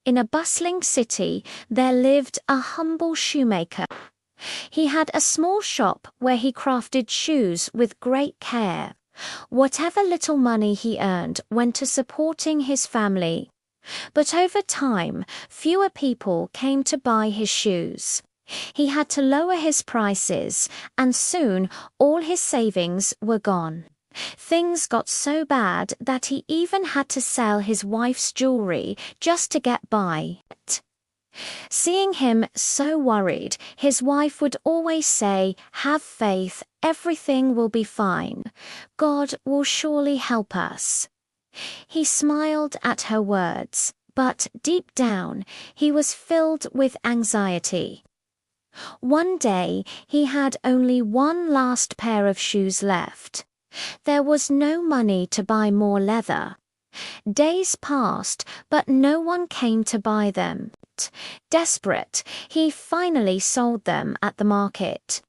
in a bustling city, there lived a humble shoemaker. He had a small shop where he crafted shoes with great care. Whatever little money he earned went to supporting his family. But over time, fewer people came to buy his shoes. He had to lower his prices, and soon all his savings were gone. Things got so bad that he even had to sell his wife's jewelry just to get by. Seeing him so worried, his wife would always say, "Have faith, everything will be fine. God will surely help us." He smiled at her words, but deep down, he was filled with anxiety. One day, he had only one last pair of shoes left. There was no money to buy more leather. Days passed, but no one came to buy them. Desperate, he finally sold them at the market.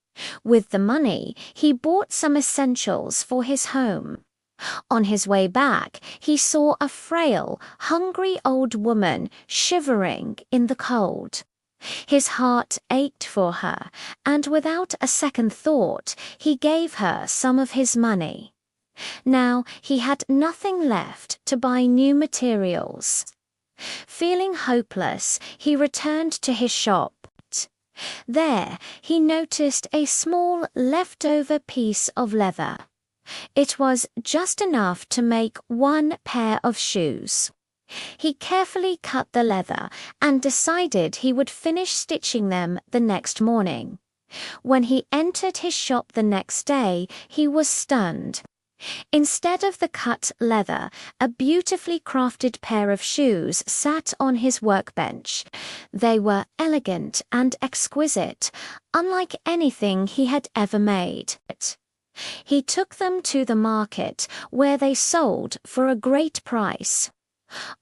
With the money, he bought some essentials for his home. On his way back, he saw a frail, hungry old woman shivering in the cold. His heart ached for her, and without a second thought, he gave her some of his money. Now he had nothing left to buy new materials. Feeling hopeless, he returned to his shop. There, he noticed a small leftover piece of leather. It was just enough to make one pair of shoes. He carefully cut the leather and decided he would finish stitching them the next morning. When he entered his shop the next day, he was stunned. Instead of the cut leather, a beautifully crafted pair of shoes sat on his workbench. They were elegant and exquisite, unlike anything he had ever made. He took them to the market, where they sold for a great price.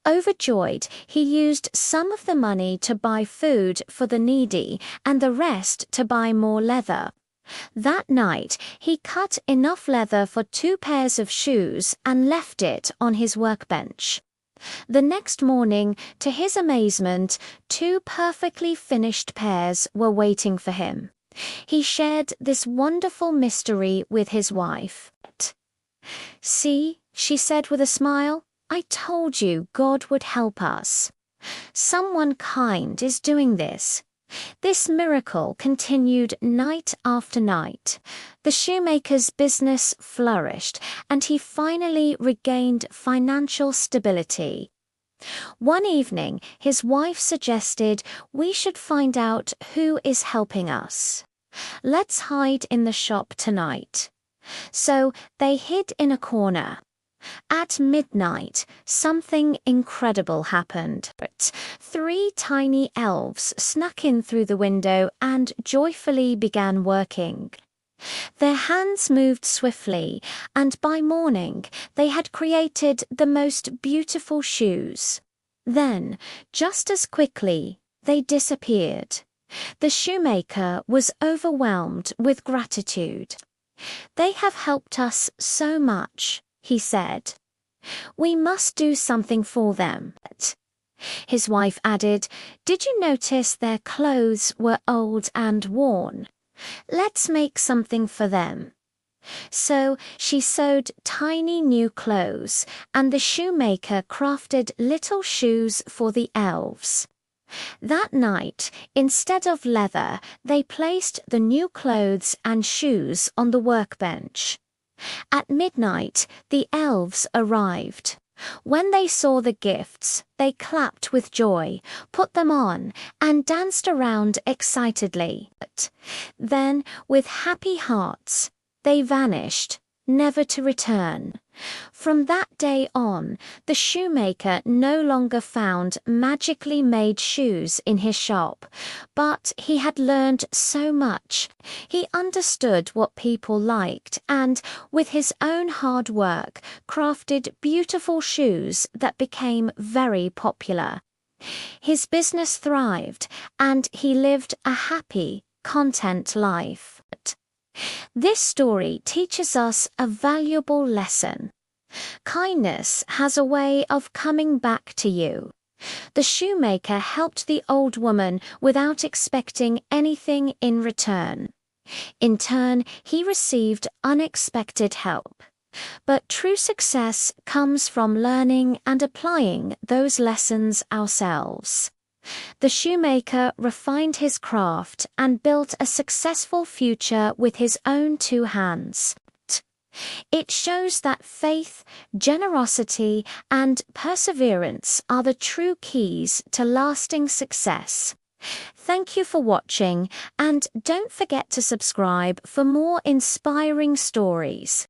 Overjoyed, he used some of the money to buy food for the needy and the rest to buy more leather. That night, he cut enough leather for 2 pairs of shoes and left it on his workbench. The next morning, to his amazement, 2 perfectly finished pairs were waiting for him. He shared this wonderful mystery with his wife. "See," she said with a smile, "I told you God would help us. Someone kind is doing this." This miracle continued night after night. The shoemaker's business flourished, and he finally regained financial stability. One evening, his wife suggested, "We should find out who is helping us. Let's hide in the shop tonight." So they hid in a corner. At midnight, something incredible happened. 3 tiny elves snuck in through the window and joyfully began working. Their hands moved swiftly, and by morning they had created the most beautiful shoes. Then, just as quickly, they disappeared. The shoemaker was overwhelmed with gratitude. "They have helped us so much," he said. "We must do something for them." His wife added, "Did you notice their clothes were old and worn? Let's make something for them." So she sewed tiny new clothes, and the shoemaker crafted little shoes for the elves. That night, instead of leather, they placed the new clothes and shoes on the workbench. At midnight, the elves arrived. When they saw the gifts, they clapped with joy, put them on, and danced around excitedly. Then, with happy hearts, they vanished, never to return. From that day on, the shoemaker no longer found magically made shoes in his shop, but he had learned so much. He understood what people liked and, with his own hard work, crafted beautiful shoes that became very popular. His business thrived, and he lived a happy, content life. This story teaches us a valuable lesson. Kindness has a way of coming back to you. The shoemaker helped the old woman without expecting anything in return. In turn, he received unexpected help. But true success comes from learning and applying those lessons ourselves. The shoemaker refined his craft and built a successful future with his own 2 hands. It shows that faith, generosity, and perseverance are the true keys to lasting success. Thank you for watching, and don't forget to subscribe for more inspiring stories.